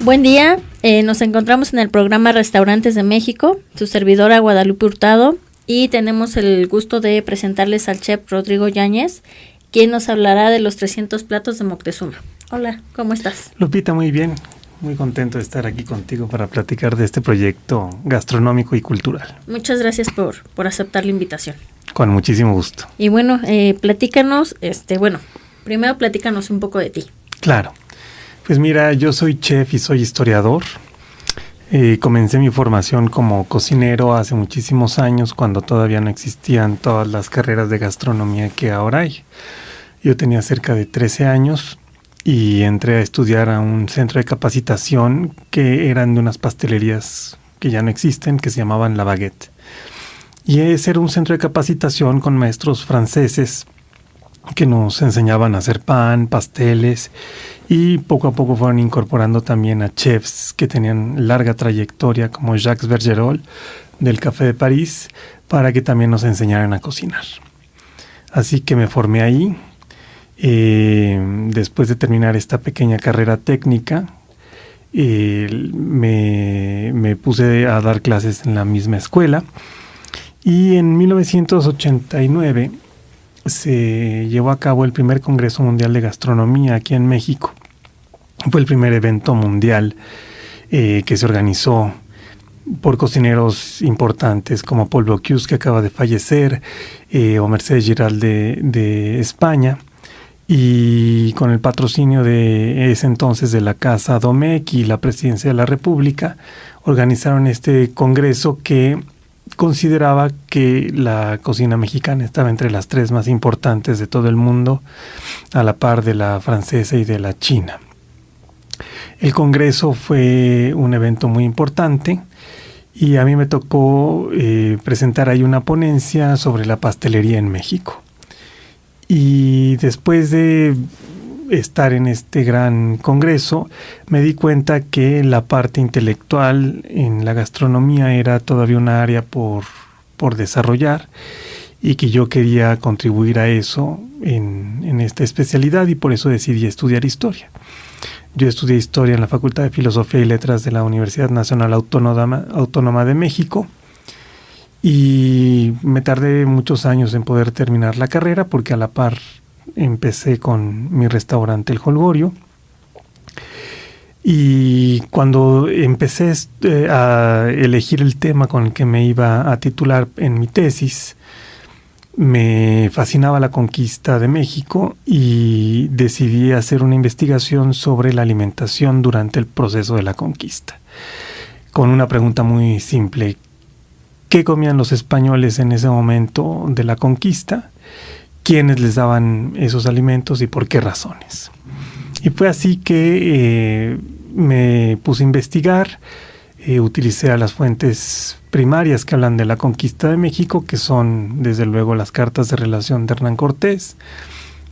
Buen día, nos encontramos en el programa Restaurantes de México, su servidora Guadalupe Hurtado, y tenemos el gusto de presentarles al chef Rodrigo Yáñez, quien nos hablará de los 300 platos de Moctezuma. Hola, ¿cómo estás? Lupita, muy bien, muy contento de estar aquí contigo para platicar de este proyecto gastronómico y cultural. Muchas gracias por aceptar la invitación. Con muchísimo gusto. Y bueno, platícanos, primero platícanos un poco de ti. Claro. Pues mira, yo soy chef y soy historiador. Comencé mi formación como cocinero hace muchísimos años, cuando todavía no existían todas las carreras de gastronomía que ahora hay. Yo tenía cerca de 13 años y entré a estudiar a un centro de capacitación que eran de unas pastelerías que ya no existen, que se llamaban La Baguette. Y ese era un centro de capacitación con maestros franceses que nos enseñaban a hacer pan, pasteles, y poco a poco fueron incorporando también a chefs que tenían larga trayectoria, como Jacques Bergerol del Café de París, para que también nos enseñaran a cocinar. Así que me formé ahí. Después de terminar esta pequeña carrera técnica, me puse a dar clases en la misma escuela, y en 1989 se llevó a cabo el primer Congreso Mundial de Gastronomía aquí en México. Fue el primer evento mundial que se organizó por cocineros importantes como Paul Bocuse, que acaba de fallecer, o Mercedes Giral de España, y con el patrocinio de ese entonces de la Casa Domecq y la Presidencia de la República, organizaron este congreso que consideraba que la cocina mexicana estaba entre las 3 más importantes de todo el mundo, a la par de la francesa y de la china. El congreso fue un evento muy importante y a mí me tocó presentar ahí una ponencia sobre la pastelería en México. Y después de estar en este gran congreso, me di cuenta que la parte intelectual en la gastronomía era todavía una área por desarrollar, y que yo quería contribuir a eso en esta especialidad, y por eso decidí estudiar historia. Yo estudié historia en la Facultad de Filosofía y Letras de la Universidad Nacional Autónoma de México, y me tardé muchos años en poder terminar la carrera, porque a la par empecé con mi restaurante El Holgorio. Y cuando empecé a elegir el tema con el que me iba a titular en mi tesis, me fascinaba la conquista de México y decidí hacer una investigación sobre la alimentación durante el proceso de la conquista, con una pregunta muy simple: ¿qué comían los españoles en ese momento de la conquista? ¿Quiénes les daban esos alimentos y por qué razones? Y fue así que me puse a investigar. Utilicé a las fuentes primarias que hablan de la conquista de México, que son desde luego las cartas de relación de Hernán Cortés,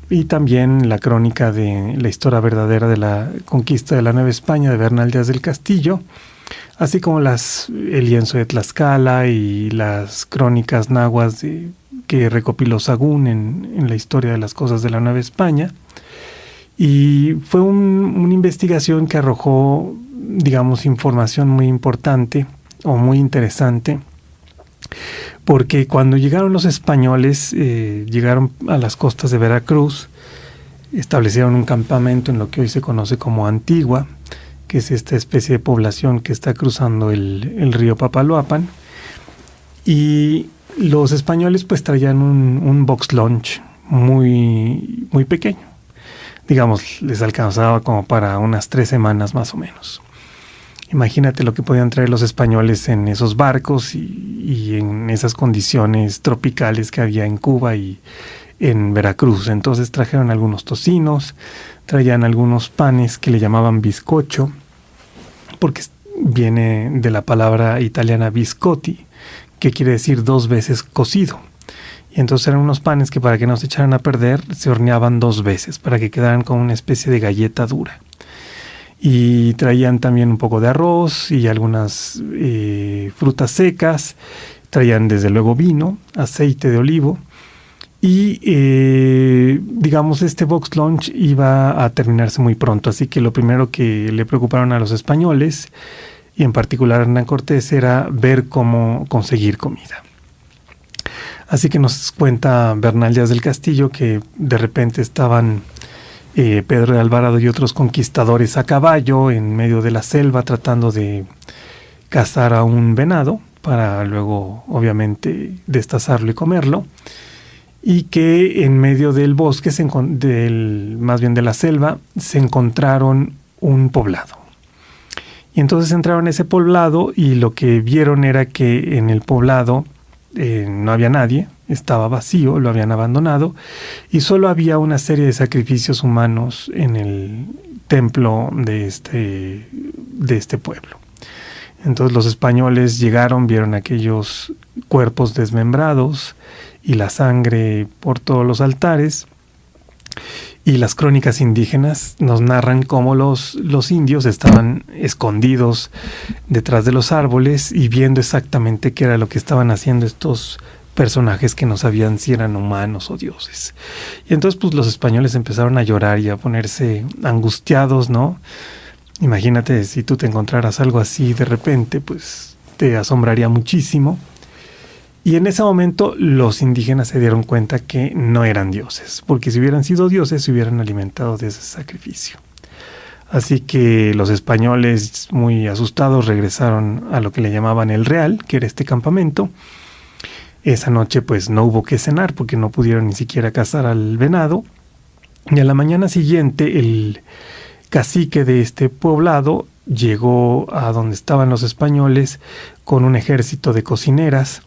y también la crónica de la historia verdadera de la conquista de la Nueva España de Bernal Díaz del Castillo, así como el lienzo de Tlaxcala y las crónicas nahuas que recopiló Sagún en la historia de las cosas de la Nueva España. Y fue una investigación que arrojó, digamos, información muy importante o muy interesante, porque cuando llegaron los españoles, llegaron a las costas de Veracruz, establecieron un campamento en lo que hoy se conoce como Antigua, que es esta especie de población que está cruzando el río Papaloapan, y los españoles pues traían un box lunch muy, muy pequeño. Digamos, les alcanzaba como para unas 3 semanas más o menos. Imagínate lo que podían traer los españoles en esos barcos y en esas condiciones tropicales que había en Cuba y en Veracruz. Entonces trajeron algunos tocinos, traían algunos panes que le llamaban bizcocho, porque viene de la palabra italiana biscotti, que quiere decir 2 veces cocido. Y entonces eran unos panes que, para que no se echaran a perder, se horneaban 2 veces para que quedaran como una especie de galleta dura. Y traían también un poco de arroz y algunas frutas secas. Traían desde luego vino, aceite de olivo Y digamos, este box lunch iba a terminarse muy pronto, así que lo primero que le preocuparon a los españoles, y en particular a Hernán Cortés, era ver cómo conseguir comida. Así que nos cuenta Bernal Díaz del Castillo que de repente estaban Pedro de Alvarado y otros conquistadores a caballo en medio de la selva tratando de cazar a un venado para luego obviamente destazarlo y comerlo, y que en medio del bosque, más bien de la selva, se encontraron un poblado. Y entonces entraron a ese poblado y lo que vieron era que en el poblado no había nadie, estaba vacío, lo habían abandonado, y solo había una serie de sacrificios humanos en el templo de este pueblo. Entonces los españoles llegaron, vieron aquellos cuerpos desmembrados y la sangre por todos los altares, y las crónicas indígenas nos narran cómo los indios estaban escondidos detrás de los árboles y viendo exactamente qué era lo que estaban haciendo estos personajes que no sabían si eran humanos o dioses. Y entonces pues los españoles empezaron a llorar y a ponerse angustiados, ¿no? Imagínate si tú te encontraras algo así de repente, pues te asombraría muchísimo. Y en ese momento los indígenas se dieron cuenta que no eran dioses, porque si hubieran sido dioses se hubieran alimentado de ese sacrificio. Así que los españoles, muy asustados, regresaron a lo que le llamaban el Real, que era este campamento. Esa noche pues no hubo que cenar porque no pudieron ni siquiera cazar al venado. Y a la mañana siguiente el cacique de este poblado llegó a donde estaban los españoles con un ejército de cocineras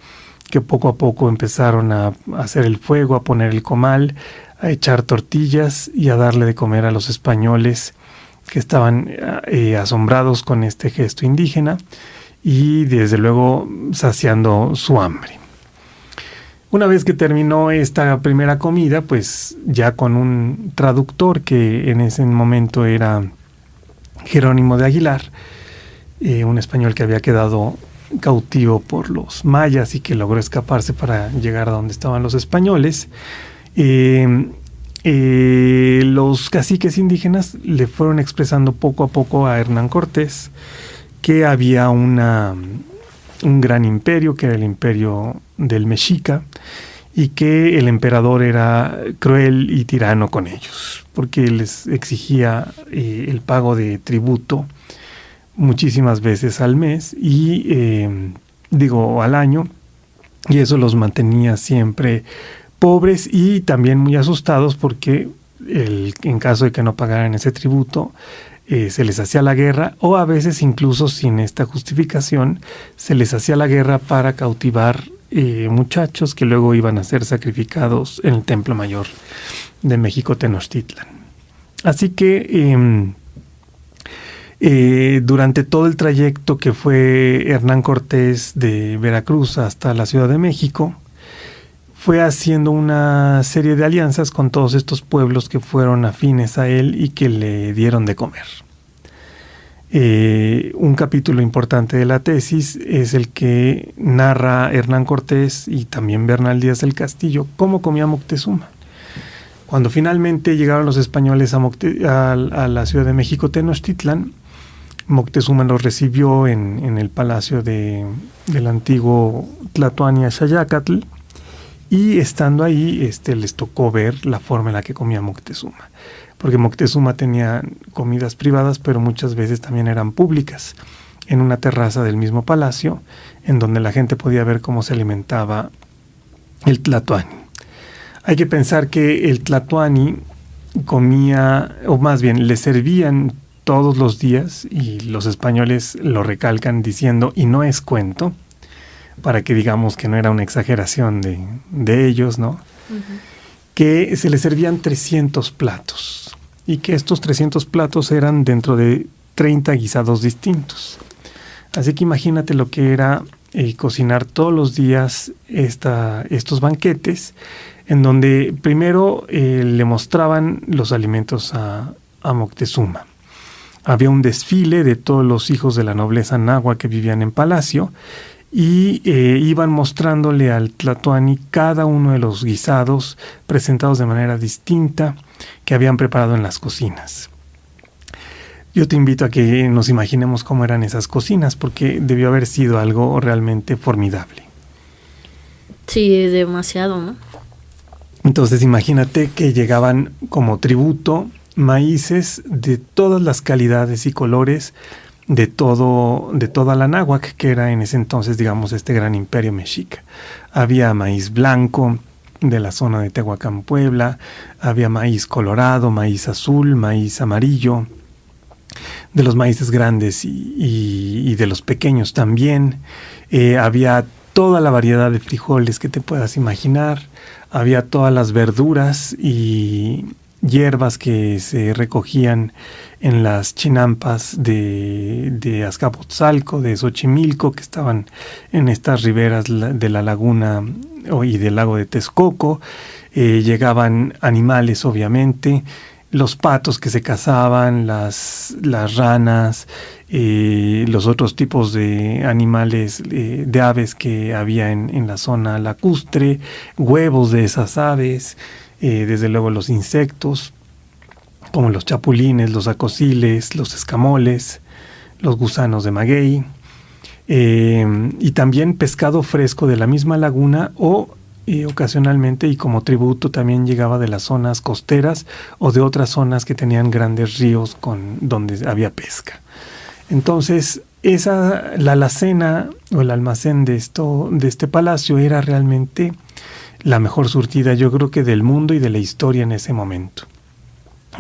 que poco a poco empezaron a hacer el fuego, a poner el comal, a echar tortillas y a darle de comer a los españoles que estaban asombrados con este gesto indígena y desde luego saciando su hambre. Una vez que terminó esta primera comida, pues ya con un traductor que en ese momento era Jerónimo de Aguilar, un español que había quedado cautivo por los mayas y que logró escaparse para llegar a donde estaban los españoles, los caciques indígenas le fueron expresando poco a poco a Hernán Cortés que había un gran imperio, que era el imperio del Mexica, y que el emperador era cruel y tirano con ellos, porque les exigía el pago de tributo muchísimas veces al mes y al año, y eso los mantenía siempre pobres y también muy asustados porque en caso de que no pagaran ese tributo se les hacía la guerra, o a veces incluso sin esta justificación se les hacía la guerra para cautivar muchachos que luego iban a ser sacrificados en el Templo Mayor de México Tenochtitlan. Así que durante todo el trayecto que fue Hernán Cortés de Veracruz hasta la Ciudad de México, fue haciendo una serie de alianzas con todos estos pueblos que fueron afines a él y que le dieron de comer. Un capítulo importante de la tesis es el que narra Hernán Cortés y también Bernal Díaz del Castillo cómo comía Moctezuma. Cuando finalmente llegaron los españoles a la Ciudad de México Tenochtitlan, Moctezuma los recibió en el palacio del antiguo Tlatoani Xayacatl, y estando ahí les tocó ver la forma en la que comía Moctezuma, porque Moctezuma tenía comidas privadas, pero muchas veces también eran públicas, en una terraza del mismo palacio, en donde la gente podía ver cómo se alimentaba el Tlatoani. Hay que pensar que el Tlatoani comía, o más bien le servían todos los días, y los españoles lo recalcan diciendo, y no es cuento, para que digamos que no era una exageración de ellos, ¿no? Uh-huh. Que se les servían 300 platos, y que estos 300 platos eran dentro de 30 guisados distintos. Así que imagínate lo que era cocinar todos los días estos banquetes, en donde primero le mostraban los alimentos a Moctezuma. Había un desfile de todos los hijos de la nobleza náhuatl que vivían en palacio, y iban mostrándole al tlatoani cada uno de los guisados presentados de manera distinta que habían preparado en las cocinas. Yo te invito a que nos imaginemos cómo eran esas cocinas, porque debió haber sido algo realmente formidable. Sí, demasiado, ¿no? Entonces imagínate que llegaban como tributo maíces de todas las calidades y colores de toda la náhuac, que era en ese entonces, digamos, este gran imperio mexica. Había maíz blanco de la zona de Tehuacán, Puebla, había maíz colorado, maíz azul, maíz amarillo, de los maíces grandes y de los pequeños también. Había toda la variedad de frijoles que te puedas imaginar, había todas las verduras y hierbas que se recogían en las chinampas de Azcapotzalco, de Xochimilco, que estaban en estas riberas de la laguna y del lago de Texcoco. Llegaban animales, obviamente, los patos que se cazaban, las ranas, los otros tipos de animales, de aves que había en la zona lacustre, huevos de esas aves, desde luego los insectos, como los chapulines, los acosiles, los escamoles, los gusanos de maguey, y también pescado fresco de la misma laguna o ocasionalmente y como tributo también llegaba de las zonas costeras o de otras zonas que tenían grandes ríos donde había pesca. Entonces, la alacena o el almacén de este palacio era realmente la mejor surtida, yo creo que del mundo y de la historia en ese momento,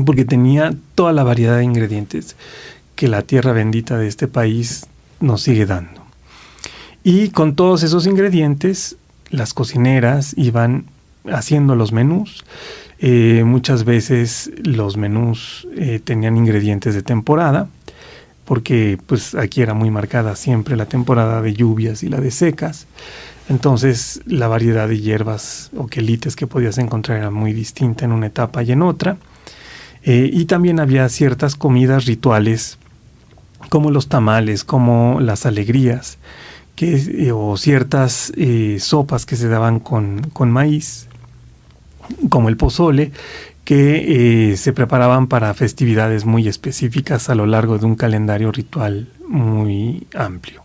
porque tenía toda la variedad de ingredientes que la tierra bendita de este país nos sigue dando. Y con todos esos ingredientes, las cocineras iban haciendo los menús. Muchas veces los menús tenían ingredientes de temporada, porque pues aquí era muy marcada siempre la temporada de lluvias y la de secas. Entonces la variedad de hierbas o quelites que podías encontrar era muy distinta en una etapa y en otra. Y también había ciertas comidas rituales, como los tamales, como las alegrías, o ciertas sopas que se daban con maíz, como el pozole, que se preparaban para festividades muy específicas a lo largo de un calendario ritual muy amplio.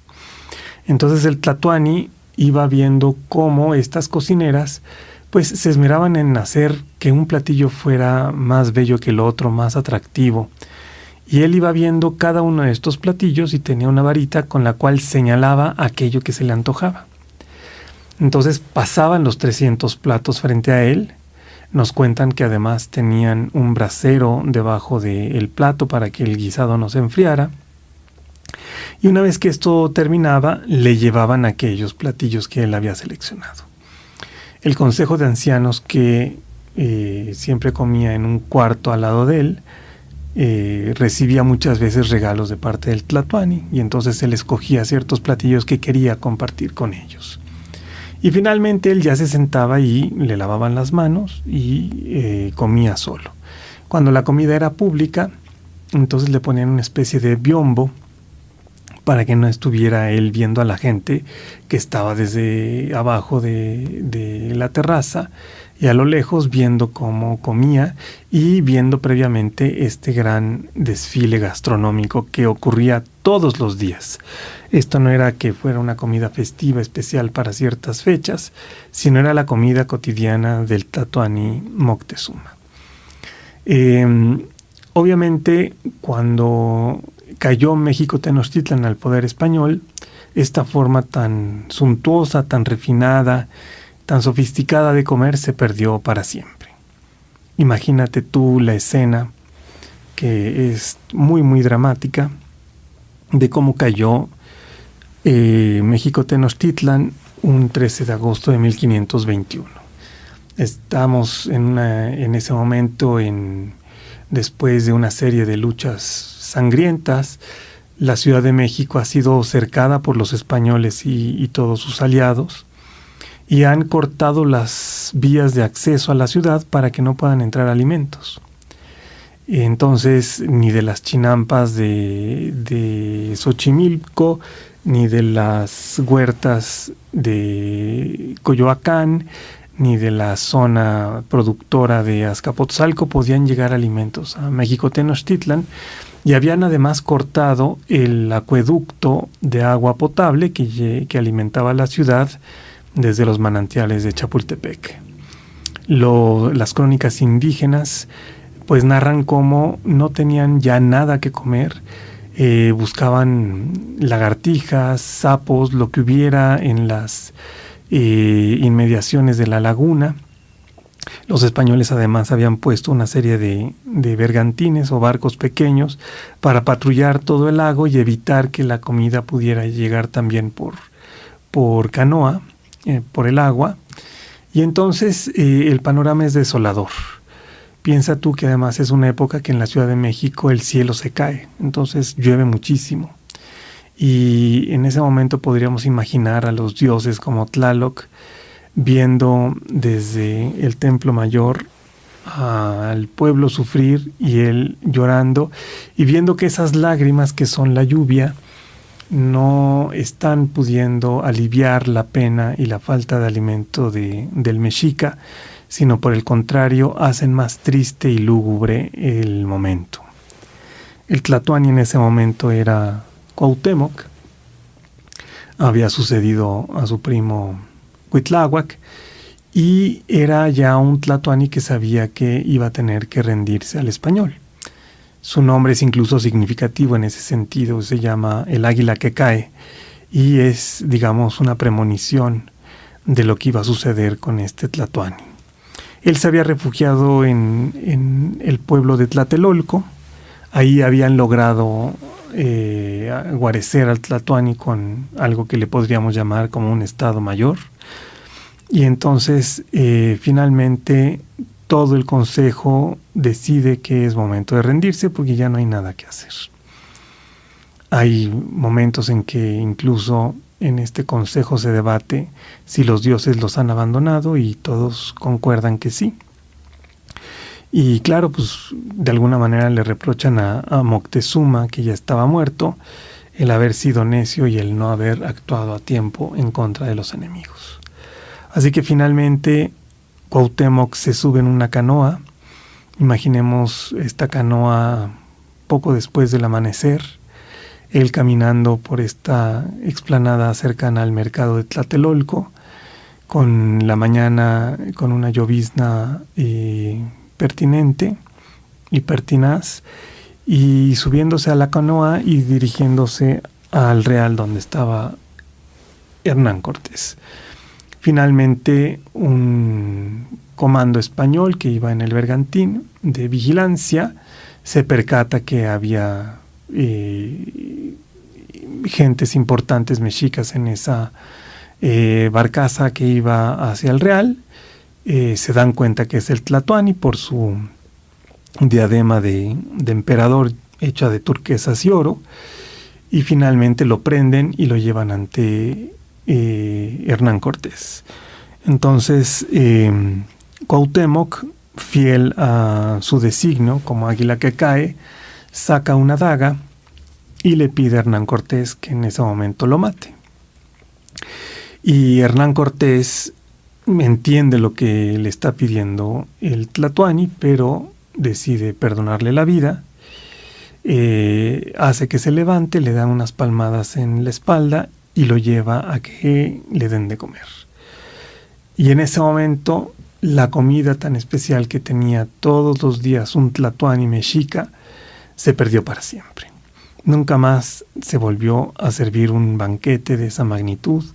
Entonces el tlatoani iba viendo cómo estas cocineras pues se esmeraban en hacer que un platillo fuera más bello que el otro, más atractivo. Y él iba viendo cada uno de estos platillos y tenía una varita con la cual señalaba aquello que se le antojaba. Entonces pasaban los 300 platos frente a él. Nos cuentan que además tenían un brasero debajo del plato para que el guisado no se enfriara. Y una vez que esto terminaba, le llevaban aquellos platillos que él había seleccionado. El consejo de ancianos, que siempre comía en un cuarto al lado de él, recibía muchas veces regalos de parte del tlatoani, y entonces él escogía ciertos platillos que quería compartir con ellos. Y finalmente él ya se sentaba y le lavaban las manos y comía solo. Cuando la comida era pública, entonces le ponían una especie de biombo para que no estuviera él viendo a la gente que estaba desde abajo de la terraza y a lo lejos viendo cómo comía y viendo previamente este gran desfile gastronómico que ocurría todos los días. Esto no era que fuera una comida festiva especial para ciertas fechas, sino era la comida cotidiana del tlatoani Moctezuma. Obviamente, cuando cayó México Tenochtitlan al poder español, esta forma tan suntuosa, tan refinada, tan sofisticada de comer se perdió para siempre. Imagínate tú la escena, que es muy muy dramática, de cómo cayó México Tenochtitlan un 13 de agosto de 1521. Estamos en ese momento después de una serie de luchas sangrientas. La Ciudad de México ha sido cercada por los españoles y todos sus aliados, y han cortado las vías de acceso a la ciudad para que no puedan entrar alimentos. Entonces, ni de las chinampas de Xochimilco, ni de las huertas de Coyoacán, ni de la zona productora de Azcapotzalco podían llegar alimentos a México Tenochtitlan, y habían además cortado el acueducto de agua potable que alimentaba la ciudad desde los manantiales de Chapultepec. Las crónicas indígenas pues narran cómo no tenían ya nada que comer, buscaban lagartijas, sapos, lo que hubiera en las inmediaciones de la laguna. Los españoles además habían puesto una serie de bergantines o barcos pequeños para patrullar todo el lago y evitar que la comida pudiera llegar también por canoa, por el agua. Y entonces el panorama es desolador. Piensa tú que además es una época que en la Ciudad de México el cielo se cae, entonces llueve muchísimo. Y en ese momento podríamos imaginar a los dioses como Tlaloc viendo desde el Templo Mayor al pueblo sufrir y él llorando, y viendo que esas lágrimas que son la lluvia no están pudiendo aliviar la pena y la falta de alimento del mexica, sino por el contrario hacen más triste y lúgubre el momento. El Tlatoani en ese momento era Cuauhtémoc, había sucedido a su primo Cuitláhuac, y era ya un tlatoani que sabía que iba a tener que rendirse al español. Su nombre es incluso significativo en ese sentido, se llama el águila que cae, y es, digamos, una premonición de lo que iba a suceder con este tlatoani. Él se había refugiado en el pueblo de Tlatelolco. Ahí habían logrado guarecer al tlatoani con algo que le podríamos llamar como un estado mayor. Y entonces finalmente todo el consejo decide que es momento de rendirse porque ya no hay nada que hacer. Hay momentos en que incluso en este consejo se debate si los dioses los han abandonado, y todos concuerdan que sí. Y claro, pues de alguna manera le reprochan a Moctezuma, que ya estaba muerto, el haber sido necio y el no haber actuado a tiempo en contra de los enemigos. Así que finalmente Cuauhtémoc se sube en una canoa. Imaginemos esta canoa poco después del amanecer, él caminando por esta explanada cercana al mercado de Tlatelolco, con la mañana con una llovizna pertinente y pertinaz, y subiéndose a la canoa y dirigiéndose al real donde estaba Hernán Cortés. Finalmente un comando español que iba en el bergantín de vigilancia se percata que había gentes importantes mexicas en esa barcaza que iba hacia el real. Se dan cuenta que es el tlatoani por su diadema de emperador hecha de turquesas y oro, y finalmente lo prenden y lo llevan ante Hernán Cortés. Entonces Cuauhtémoc, fiel a su designio como águila que cae, saca una daga y le pide a Hernán Cortés que en ese momento lo mate. Y Hernán Cortés entiende lo que le está pidiendo el tlatoani, pero decide perdonarle la vida. Hace que se levante, le da unas palmadas en la espalda y lo lleva a que le den de comer. Y en ese momento la comida tan especial que tenía todos los días un tlatoani mexica se perdió para siempre. Nunca más se volvió a servir un banquete de esa magnitud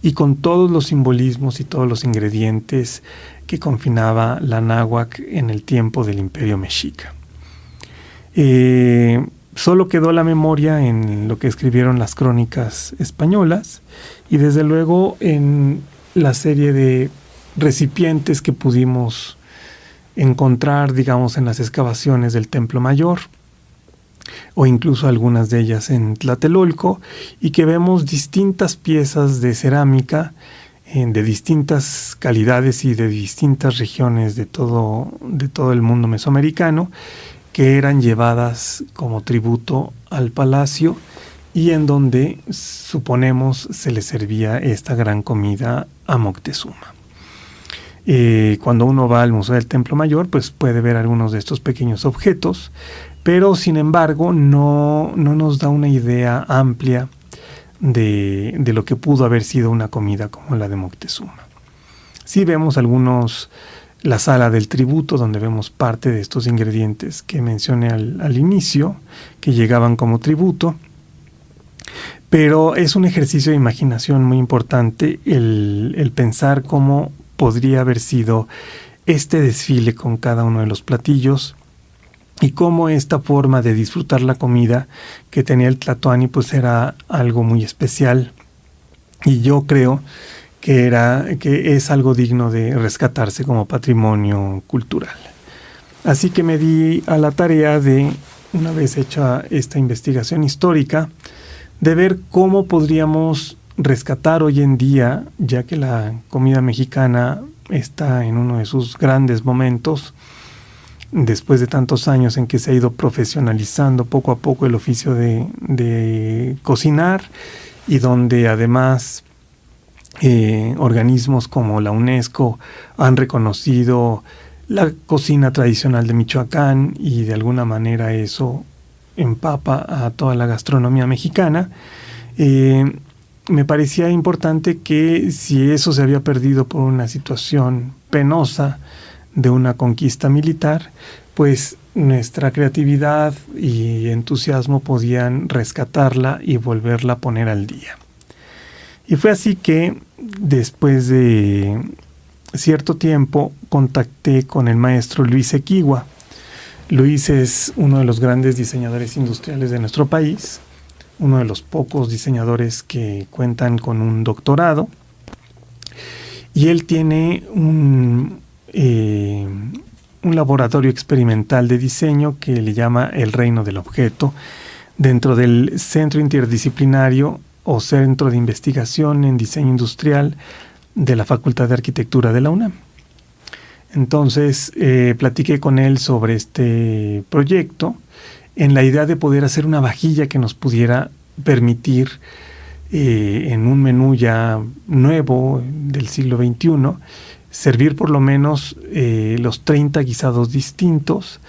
y con todos los simbolismos y todos los ingredientes que confinaba la náhuatl en el tiempo del Imperio Mexica. Solo quedó la memoria en lo que escribieron las crónicas españolas y desde luego en la serie de recipientes que pudimos encontrar, digamos, en las excavaciones del Templo Mayor, o incluso algunas de ellas en Tlatelolco, y que vemos distintas piezas de cerámica de distintas calidades y de distintas regiones de todo el mundo mesoamericano, que eran llevadas como tributo al palacio y en donde, suponemos, se le servía esta gran comida a Moctezuma. Cuando uno va al Museo del Templo Mayor, pues puede ver algunos de estos pequeños objetos, pero sin embargo no nos da una idea amplia de lo que pudo haber sido una comida como la de Moctezuma. Sí vemos la sala del tributo, donde vemos parte de estos ingredientes que mencioné al inicio, que llegaban como tributo, pero es un ejercicio de imaginación muy importante el pensar cómo podría haber sido este desfile con cada uno de los platillos y cómo esta forma de disfrutar la comida que tenía el Tlatoani pues era algo muy especial, y yo creo que es algo digno de rescatarse como patrimonio cultural. Así que me di a la tarea de, una vez hecha esta investigación histórica, de ver cómo podríamos rescatar hoy en día, ya que la comida mexicana está en uno de sus grandes momentos, después de tantos años en que se ha ido profesionalizando poco a poco el oficio de cocinar, y donde además organismos como la UNESCO han reconocido la cocina tradicional de Michoacán, y de alguna manera eso empapa a toda la gastronomía mexicana. Me parecía importante que, si eso se había perdido por una situación penosa de una conquista militar, pues nuestra creatividad y entusiasmo podían rescatarla y volverla a poner al día. Y fue así que, después de cierto tiempo, contacté con el maestro Luis Equigua. Luis es uno de los grandes diseñadores industriales de nuestro país, uno de los pocos diseñadores que cuentan con un doctorado, y él tiene un laboratorio experimental de diseño que le llama El Reino del Objeto, dentro del Centro Interdisciplinario o Centro de Investigación en Diseño Industrial de la Facultad de Arquitectura de la UNAM. Entonces platiqué con él sobre este proyecto, en la idea de poder hacer una vajilla que nos pudiera permitir, en un menú ya nuevo del siglo XXI, servir por lo menos los 30 guisados distintos,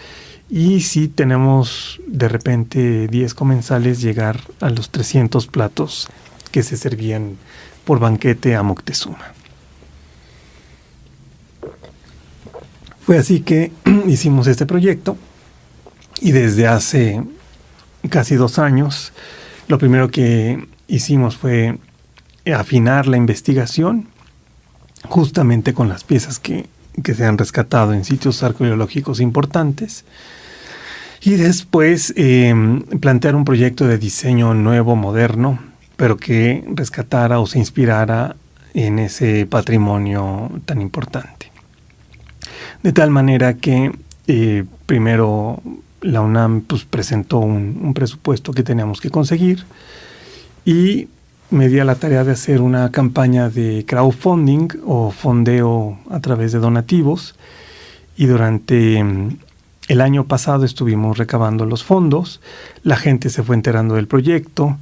y si tenemos de repente 10 comensales, llegar a los 300 platos que se servían por banquete a Moctezuma. Fue así que hicimos este proyecto, y desde hace casi 2 años lo primero que hicimos fue afinar la investigación, justamente con las piezas que se han rescatado en sitios arqueológicos importantes, y después plantear un proyecto de diseño nuevo, moderno, pero que rescatara o se inspirara en ese patrimonio tan importante. De tal manera que primero la UNAM pues presentó un presupuesto que teníamos que conseguir, y me di a la tarea de hacer una campaña de crowdfunding o fondeo a través de donativos, y durante el año pasado estuvimos recabando los fondos. La gente se fue enterando del proyecto,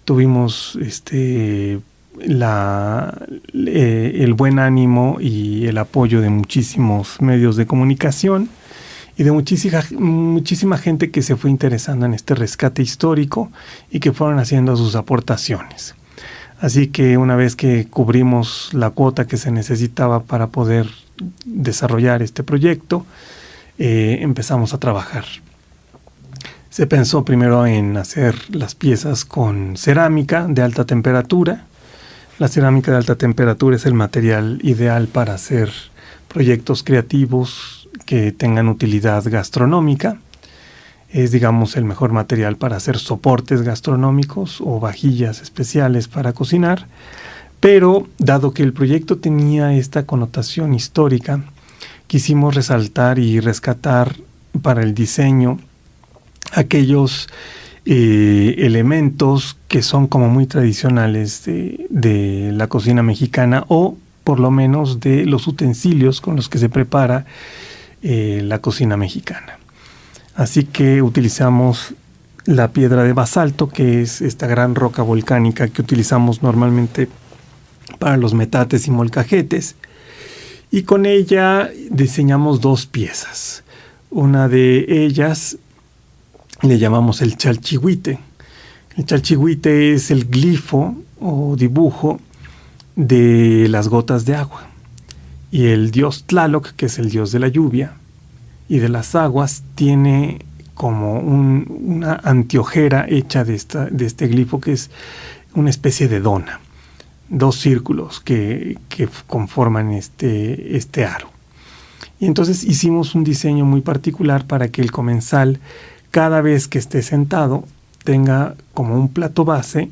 tuvimos el buen ánimo y el apoyo de muchísimos medios de comunicación y de muchísima gente que se fue interesando en este rescate histórico y que fueron haciendo sus aportaciones. Así que una vez que cubrimos la cuota que se necesitaba para poder desarrollar este proyecto, empezamos a trabajar. Se pensó primero en hacer las piezas con cerámica de alta temperatura. La cerámica de alta temperatura es el material ideal para hacer proyectos creativos que tengan utilidad gastronómica. Es, digamos, el mejor material para hacer soportes gastronómicos o vajillas especiales para cocinar. Pero, dado que el proyecto tenía esta connotación histórica, quisimos resaltar y rescatar para el diseño aquellos elementos que son como muy tradicionales de la cocina mexicana, o por lo menos de los utensilios con los que se prepara la cocina mexicana. Así que utilizamos la piedra de basalto, que es esta gran roca volcánica que utilizamos normalmente para los metates y molcajetes, y con ella diseñamos 2 piezas. Una de ellas le llamamos el chalchihuite. El chalchihuite es el glifo o dibujo de las gotas de agua, y el dios Tlaloc, que es el dios de la lluvia y de las aguas, tiene como una anteojera hecha de este glifo, que es una especie de dona, 2 círculos que conforman este aro. Y entonces hicimos un diseño muy particular para que el comensal, cada vez que esté sentado, tenga como un plato base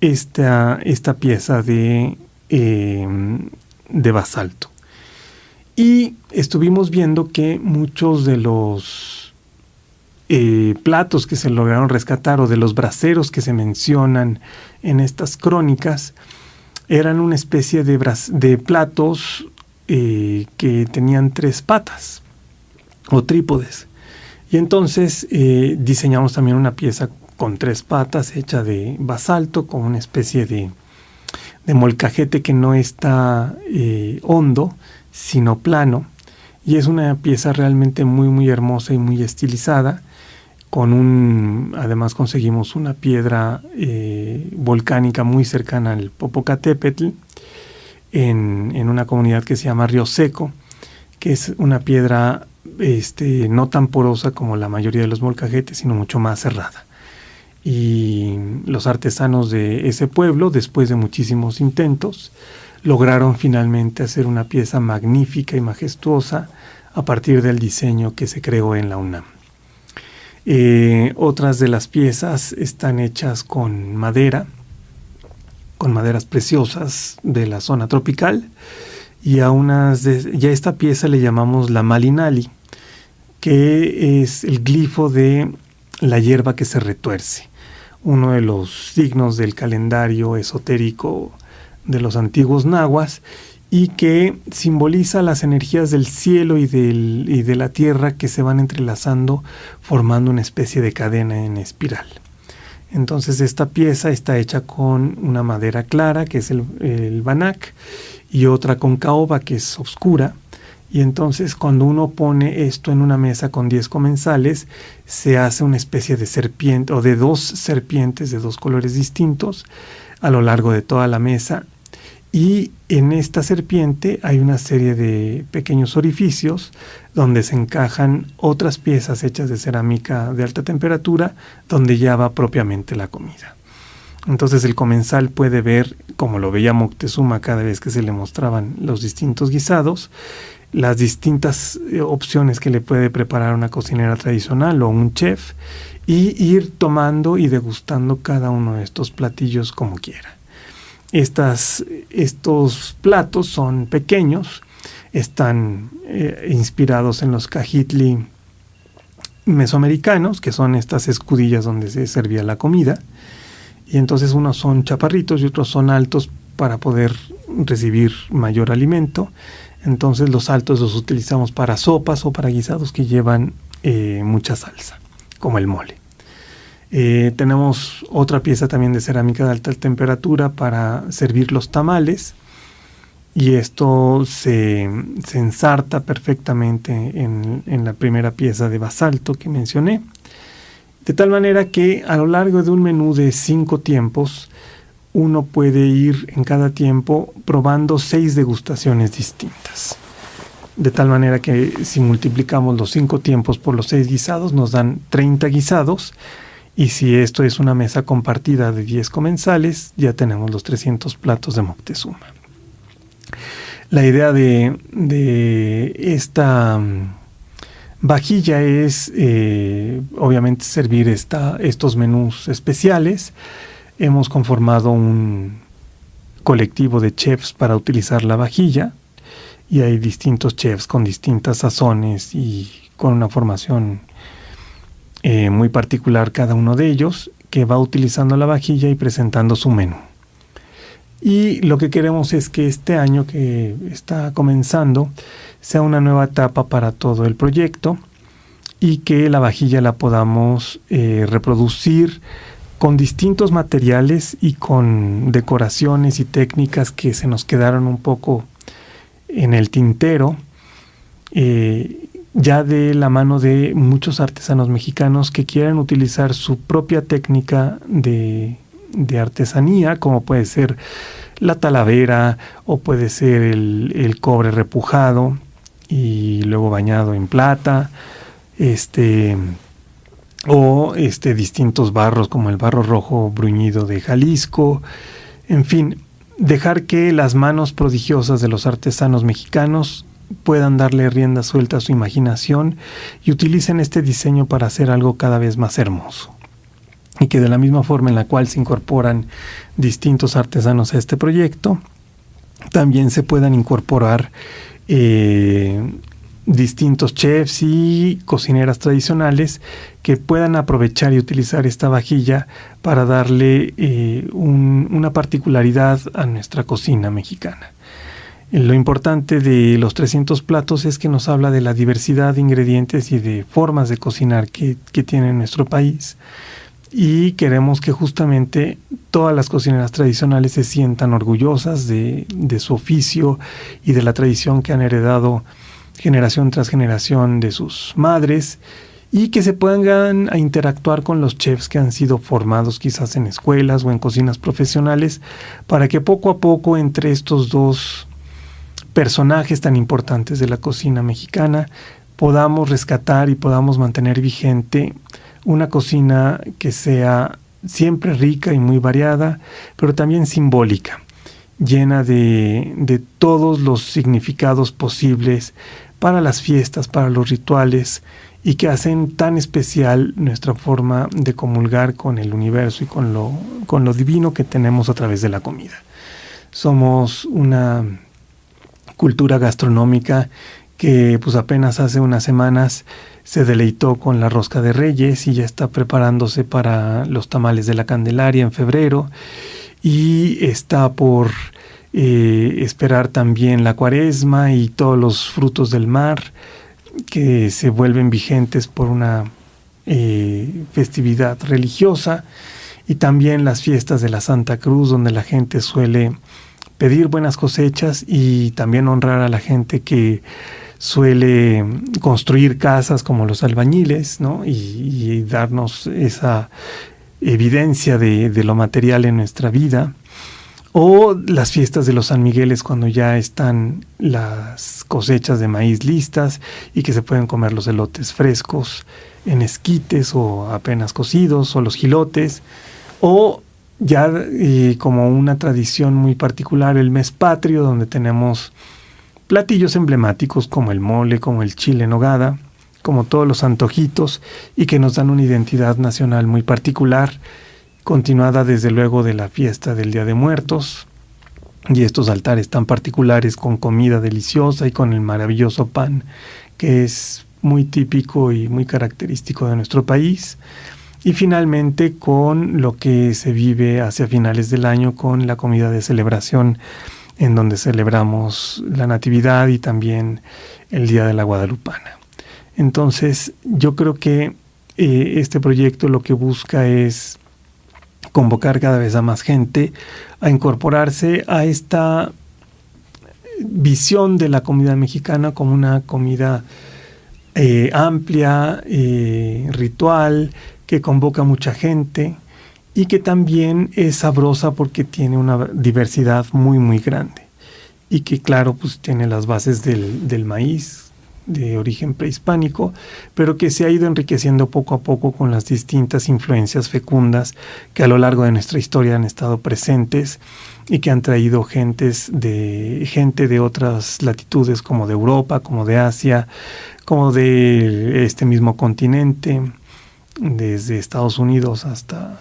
esta pieza de basalto. Y estuvimos viendo que muchos de los platos que se lograron rescatar, o de los braseros que se mencionan en estas crónicas, eran una especie de platos que tenían 3 patas o trípodes. Y entonces diseñamos también una pieza con 3 patas hecha de basalto, con una especie de molcajete que no está hondo, sino plano, y es una pieza realmente muy muy hermosa y muy estilizada. Además conseguimos una piedra volcánica muy cercana al Popocatépetl, en una comunidad que se llama Río Seco, que es una piedra no tan porosa como la mayoría de los molcajetes, sino mucho más cerrada. Y los artesanos de ese pueblo, después de muchísimos intentos, lograron finalmente hacer una pieza magnífica y majestuosa a partir del diseño que se creó en la UNAM. Otras de las piezas están hechas con maderas preciosas de la zona tropical, y ya esta pieza le llamamos la malinali, que es el glifo de la hierba que se retuerce, uno de los signos del calendario esotérico de los antiguos nahuas, y que simboliza las energías del cielo y de la tierra que se van entrelazando, formando una especie de cadena en espiral. Entonces esta pieza está hecha con una madera clara, que es el banac, y otra con caoba, que es oscura. Y entonces cuando uno pone esto en una mesa con 10 comensales, se hace una especie de serpiente, o de 2 serpientes de 2 colores distintos a lo largo de toda la mesa. Y en esta serpiente hay una serie de pequeños orificios donde se encajan otras piezas hechas de cerámica de alta temperatura, donde ya va propiamente la comida. Entonces el comensal puede ver, como lo veía Moctezuma cada vez que se le mostraban los distintos guisados, las distintas opciones que le puede preparar una cocinera tradicional o un chef, y ir tomando y degustando cada uno de estos platillos como quiera. Estos platos son pequeños, están inspirados en los cajitli mesoamericanos, que son estas escudillas donde se servía la comida, y entonces unos son chaparritos y otros son altos para poder recibir mayor alimento. Entonces los altos los utilizamos para sopas o para guisados que llevan mucha salsa, como el mole. Tenemos otra pieza también de cerámica de alta temperatura para servir los tamales, y esto se ensarta perfectamente en la primera pieza de basalto que mencioné, de tal manera que a lo largo de un menú de 5 tiempos uno puede ir en cada tiempo probando 6 degustaciones distintas, de tal manera que si multiplicamos los 5 tiempos por los 6 guisados nos dan 30 guisados. Y si esto es una mesa compartida de 10 comensales, ya tenemos los 300 platos de Moctezuma. La idea de esta vajilla es obviamente servir estos menús especiales. Hemos conformado un colectivo de chefs para utilizar la vajilla, y hay distintos chefs con distintas sazones y con una formación muy particular cada uno de ellos, que va utilizando la vajilla y presentando su menú. Y lo que queremos es que este año que está comenzando sea una nueva etapa para todo el proyecto, y que la vajilla la podamos reproducir con distintos materiales y con decoraciones y técnicas que se nos quedaron un poco en el tintero, ya de la mano de muchos artesanos mexicanos que quieran utilizar su propia técnica de artesanía, como puede ser la talavera o puede ser el cobre repujado y luego bañado en plata, o distintos barros como el barro rojo bruñido de Jalisco. En fin, dejar que las manos prodigiosas de los artesanos mexicanos puedan darle rienda suelta a su imaginación y utilicen este diseño para hacer algo cada vez más hermoso. Y que de la misma forma en la cual se incorporan distintos artesanos a este proyecto, también se puedan incorporar distintos chefs y cocineras tradicionales que puedan aprovechar y utilizar esta vajilla para darle una particularidad a nuestra cocina mexicana. Lo importante de los 300 platos es que nos habla de la diversidad de ingredientes y de formas de cocinar que tiene nuestro país, y queremos que justamente todas las cocineras tradicionales se sientan orgullosas de su oficio y de la tradición que han heredado generación tras generación de sus madres, y que se puedan a interactuar con los chefs que han sido formados quizás en escuelas o en cocinas profesionales, para que poco a poco entre estos dos personajes tan importantes de la cocina mexicana podamos rescatar y podamos mantener vigente una cocina que sea siempre rica y muy variada, pero también simbólica, llena de todos los significados posibles para las fiestas, para los rituales, y que hacen tan especial nuestra forma de comulgar con el universo y con lo divino que tenemos a través de la comida. Somos una cultura gastronómica que pues apenas hace unas semanas se deleitó con la rosca de Reyes y ya está preparándose para los tamales de la Candelaria en febrero, y está por esperar también la Cuaresma y todos los frutos del mar que se vuelven vigentes por una festividad religiosa, y también las fiestas de la Santa Cruz, donde la gente suele pedir buenas cosechas y también honrar a la gente que suele construir casas como los albañiles, ¿no? Y darnos esa evidencia de lo material en nuestra vida. O las fiestas de los San Migueles, cuando ya están las cosechas de maíz listas y que se pueden comer los elotes frescos en esquites o apenas cocidos, o los jilotes, o ya como una tradición muy particular el mes patrio, donde tenemos platillos emblemáticos como el mole, como el chile en nogada, como todos los antojitos, y que nos dan una identidad nacional muy particular, continuada desde luego de la fiesta del Día de Muertos y estos altares tan particulares con comida deliciosa y con el maravilloso pan que es muy típico y muy característico de nuestro país. Y finalmente con lo que se vive hacia finales del año con la comida de celebración, en donde celebramos la Natividad y también el Día de la Guadalupana. Entonces yo creo que este proyecto lo que busca es convocar cada vez a más gente a incorporarse a esta visión de la comida mexicana como una comida amplia, ritual, que convoca a mucha gente y que también es sabrosa porque tiene una diversidad muy muy grande, y que claro pues tiene las bases del maíz de origen prehispánico, pero que se ha ido enriqueciendo poco a poco con las distintas influencias fecundas que a lo largo de nuestra historia han estado presentes y que han traído gente de otras latitudes, como de Europa, como de Asia, como de este mismo continente, desde Estados Unidos hasta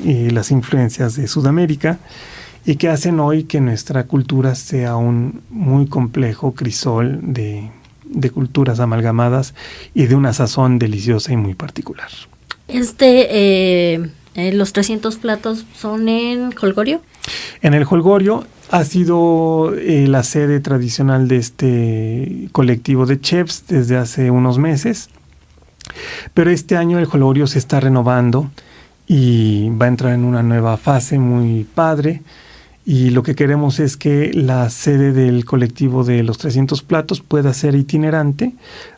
las influencias de Sudamérica, y que hacen hoy que nuestra cultura sea un muy complejo crisol de culturas amalgamadas y de una sazón deliciosa y muy particular. Los 300 platos son en Holgorio. En el Holgorio ha sido la sede tradicional de este colectivo de chefs desde hace unos meses. Pero este año el jolgorio se está renovando y va a entrar en una nueva fase muy padre. Y lo que queremos es que la sede del colectivo de los 300 platos pueda ser itinerante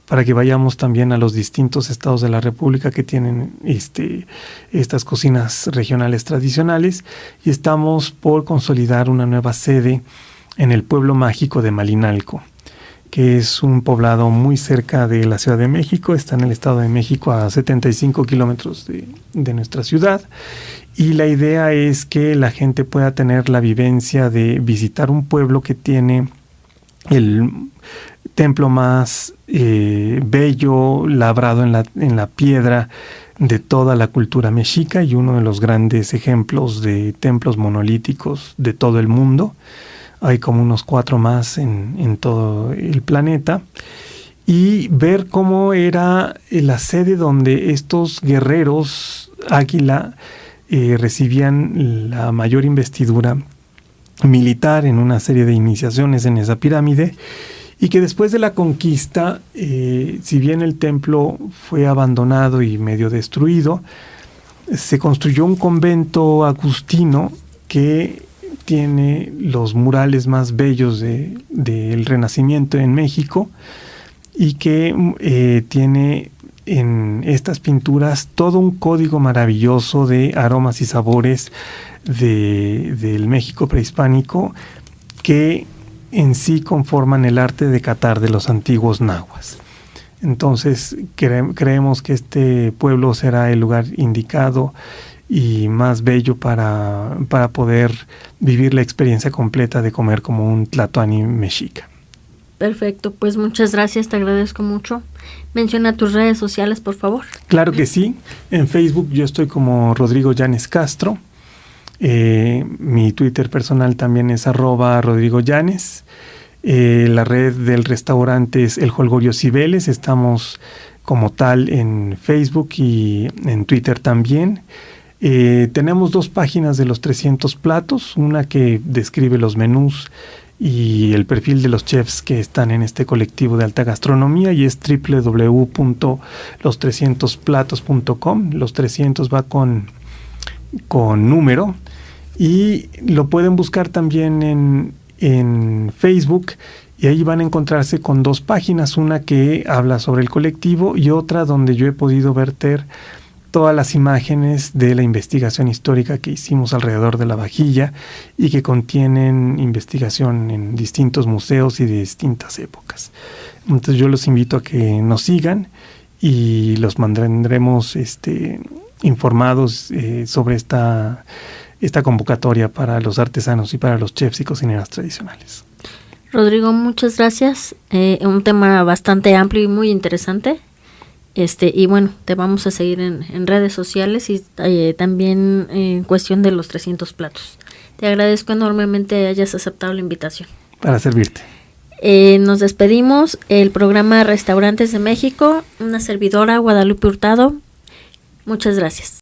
para que vayamos también a los distintos estados de la República que tienen estas cocinas regionales tradicionales. Y estamos por consolidar una nueva sede en el pueblo mágico de Malinalco, que es un poblado muy cerca de la Ciudad de México. Está en el Estado de México, a 75 kilómetros de nuestra ciudad. Y la idea es que la gente pueda tener la vivencia de visitar un pueblo que tiene el templo más bello, labrado en la piedra de toda la cultura mexica y uno de los grandes ejemplos de templos monolíticos de todo el mundo. Hay como unos 4 más en todo el planeta. Y ver cómo era la sede donde estos guerreros águila recibían la mayor investidura militar en una serie de iniciaciones en esa pirámide, y que después de la conquista, si bien el templo fue abandonado y medio destruido, se construyó un convento agustino que tiene los murales más bellos del Renacimiento en México y que tiene en estas pinturas todo un código maravilloso de aromas y sabores del México prehispánico que en sí conforman el arte de catar de los antiguos nahuas. Entonces creemos que este pueblo será el lugar indicado y más bello para poder vivir la experiencia completa de comer como un tlatoani mexica. Perfecto, pues muchas gracias, te agradezco mucho. Menciona tus redes sociales, por favor. Claro que sí. En Facebook yo estoy como Rodrigo Llanes Castro. Mi Twitter personal también es @RodrigoYanes. La red del restaurante es El Jolgorio Cibeles. Estamos como tal en Facebook y en Twitter también. Tenemos 2 páginas de los 300 platos, una que describe los menús y el perfil de los chefs que están en este colectivo de alta gastronomía, y es www.los300platos.com. Los 300 va con número, y lo pueden buscar también en Facebook, y ahí van a encontrarse con 2 páginas, una que habla sobre el colectivo y otra donde yo he podido verter todas las imágenes de la investigación histórica que hicimos alrededor de la vajilla y que contienen investigación en distintos museos y de distintas épocas. Entonces yo los invito a que nos sigan y los mantendremos informados sobre esta convocatoria para los artesanos y para los chefs y cocineras tradicionales. Rodrigo, muchas gracias. Un tema bastante amplio y muy interesante. Y bueno, te vamos a seguir en redes sociales y también en cuestión de los 300 platos. Te agradezco enormemente hayas aceptado la invitación. Para servirte. Nos despedimos. El programa Restaurantes de México, una servidora, Guadalupe Hurtado. Muchas gracias.